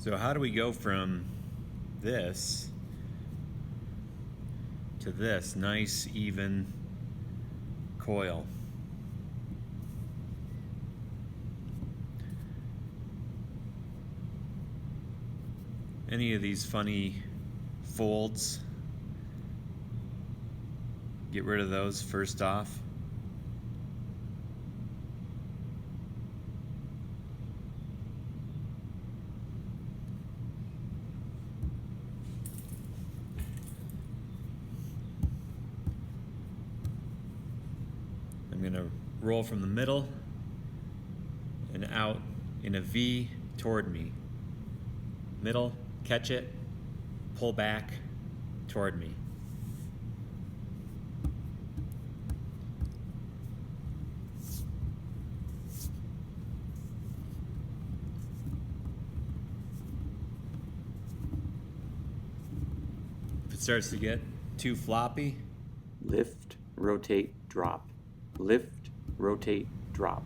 So how do we go from this to this nice, even coil? Any of these funny folds, get rid of those first off. I'm going to roll from the middle and out in a V toward me. Middle, catch it, pull back toward me. If it starts to get too floppy, Lift, rotate, drop. Lift, rotate, drop.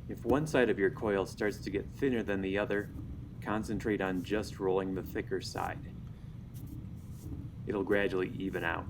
If one side of your coil starts to get thinner than the other, concentrate on just rolling the thicker side. It'll gradually even out.